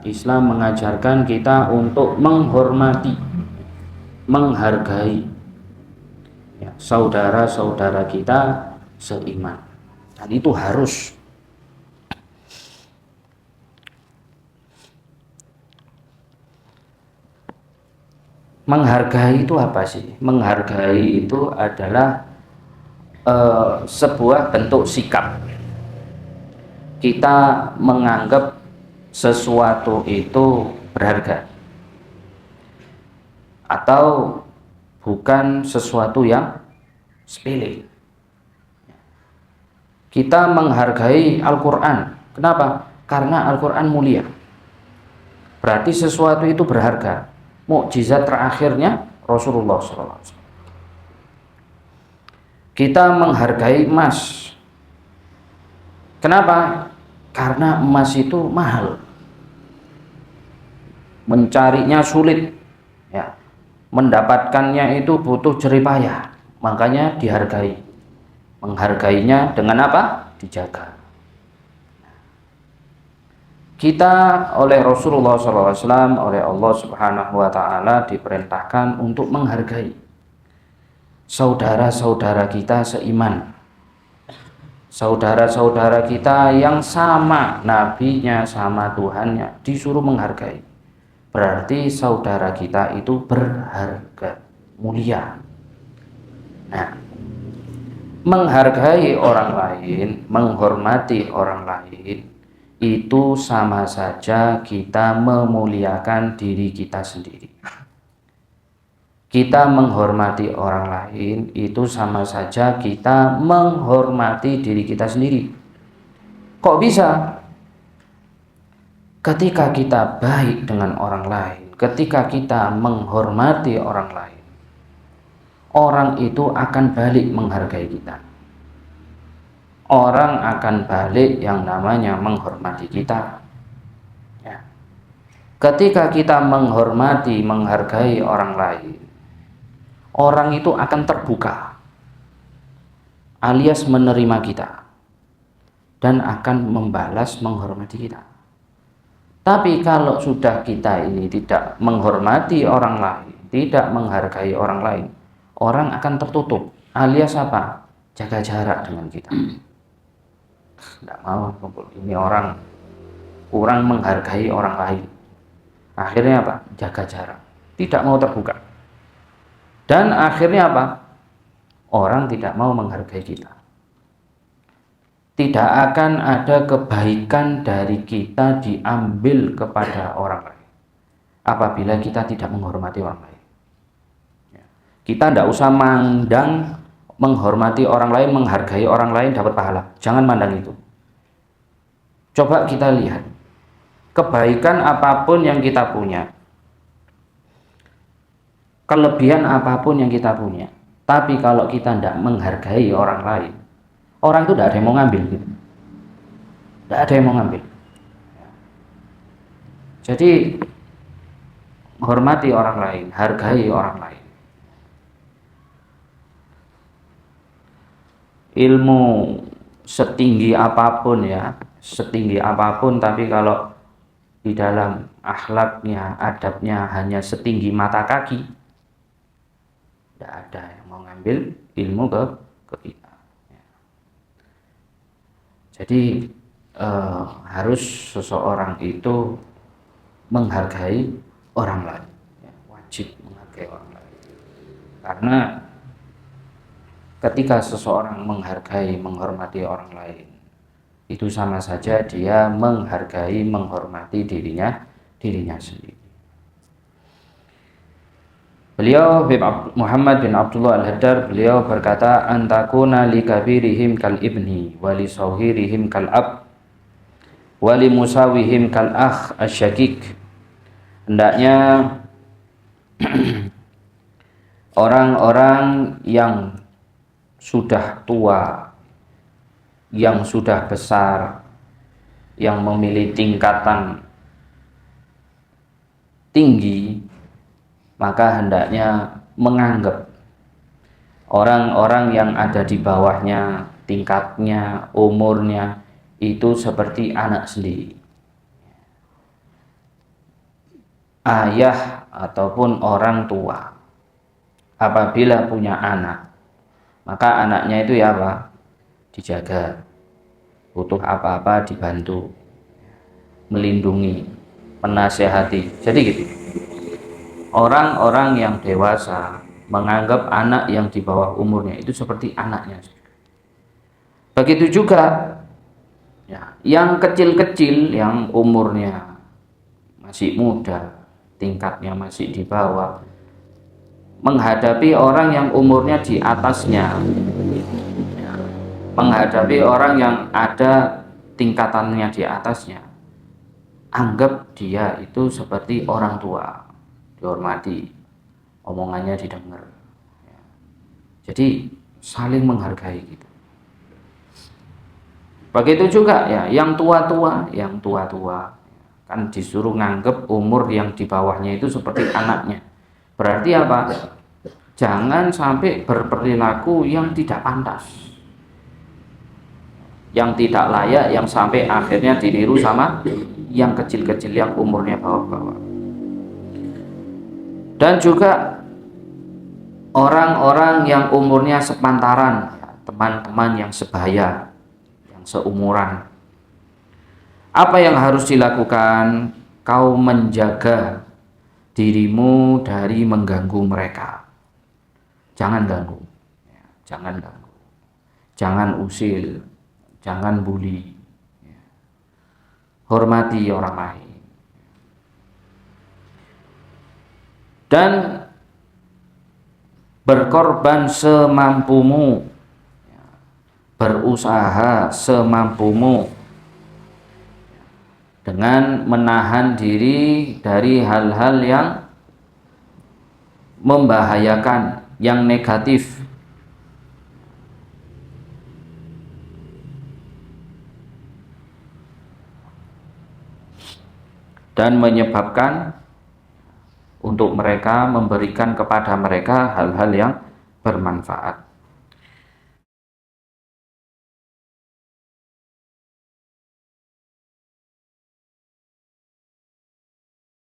Islam mengajarkan kita untuk menghormati, menghargai ya, saudara-saudara kita seiman. Dan itu harus. Menghargai itu apa sih? Menghargai itu adalah sebuah bentuk sikap. Kita menganggap sesuatu itu berharga atau bukan sesuatu yang sepele. Kita menghargai Al-Quran. Kenapa? Karena Al-Quran mulia. Berarti sesuatu itu berharga. Mukjizat terakhirnya Rasulullah SAW. Kita menghargai emas. Kenapa? Karena emas itu mahal. Mencarinya sulit. Ya. Mendapatkannya itu butuh jerih payah. Makanya dihargai. Menghargainya dengan apa? Dijaga. Kita oleh Rasulullah SAW, oleh Allah Subhanahu wa Ta'ala diperintahkan untuk menghargai saudara-saudara kita seiman, saudara-saudara kita yang sama nabinya, sama Tuhannya, disuruh menghargai. Berarti saudara kita itu berharga, mulia. Nah, menghargai orang lain, menghormati orang lain, itu sama saja kita memuliakan diri kita sendiri. Kita menghormati orang lain itu sama saja kita menghormati diri kita sendiri. Kok bisa? Ketika kita baik dengan orang lain, ketika kita menghormati orang lain, orang itu akan balik menghargai kita. Orang akan balik yang namanya menghormati kita ya. Ketika kita menghormati, menghargai orang lain, orang itu akan terbuka alias menerima kita dan akan membalas menghormati kita. Tapi kalau sudah kita ini tidak menghormati orang lain, tidak menghargai orang lain, orang akan tertutup alias apa? Jaga jarak dengan kita. Tidak mau kumpul. Ini orang kurang menghargai orang lain. Akhirnya apa? Jaga jarak. Tidak mau terbuka. Dan akhirnya apa? Orang tidak mau menghargai kita. Tidak akan ada kebaikan dari kita diambil kepada orang lain apabila kita tidak menghormati orang lain. Kita tidak usah mandang menghormati orang lain, menghargai orang lain dapat pahala. Jangan mandang itu. Coba kita lihat kebaikan apapun yang kita punya, kelebihan apapun yang kita punya, tapi kalau kita tidak menghargai orang lain, orang itu tidak ada yang mau ngambil gitu. Tidak ada yang mau ngambil. Jadi hormati orang lain, hargai orang lain. Ilmu setinggi apapun ya, setinggi apapun, tapi kalau di dalam akhlaknya, adabnya hanya setinggi mata kaki, tidak ada yang mau ngambil ilmu ke kita. Jadi harus seseorang itu menghargai orang lain, ya, wajib menghargai orang lain. Karena ketika seseorang menghargai, menghormati orang lain, itu sama saja dia menghargai, menghormati dirinya sendiri. Beliau Muhammad bin Abdullah Al-Haddad, beliau berkata, antakuna li kabirihim kal ibni wa li sawhirihim kal ab wa li musawihim kal akh asyakik. Hendaknya orang-orang yang sudah tua, yang sudah besar, yang memiliki tingkatan tinggi, maka hendaknya menganggap orang-orang yang ada di bawahnya, tingkatnya, umurnya itu seperti anak sendiri. ayah ataupun orang tua apabila punya anak, maka anaknya itu ya apa? Dijaga, butuh apa-apa dibantu, melindungi, menasehati. Jadi gitu. Orang-orang yang dewasa menganggap anak yang di bawah umurnya itu seperti anaknya. Begitu juga ya, yang kecil-kecil, yang umurnya masih muda, tingkatnya masih di bawah, menghadapi orang yang umurnya di atasnya, ya, menghadapi orang yang ada tingkatannya di atasnya, anggap dia itu seperti orang tua, dihormati, omongannya didengar. Ya. Jadi saling menghargai gitu. Begitu juga ya, yang tua-tua, kan disuruh nganggep umur yang di bawahnya itu seperti anaknya. Berarti apa? Jangan sampai berperilaku yang tidak pantas, yang tidak layak, yang sampai akhirnya ditiru sama yang kecil-kecil yang umurnya bawah-bawah. Dan juga orang-orang yang umurnya sepantaran, teman-teman yang sebaya, yang seumuran. Apa yang harus dilakukan? Kau menjaga dirimu dari mengganggu mereka. Jangan ganggu, jangan ganggu, jangan usil, jangan bully. Hormati orang lain. Dan berkorban semampumu, berusaha semampumu dengan menahan diri dari hal-hal yang membahayakan, yang negatif. Dan menyebabkan untuk mereka, memberikan kepada mereka hal-hal yang bermanfaat.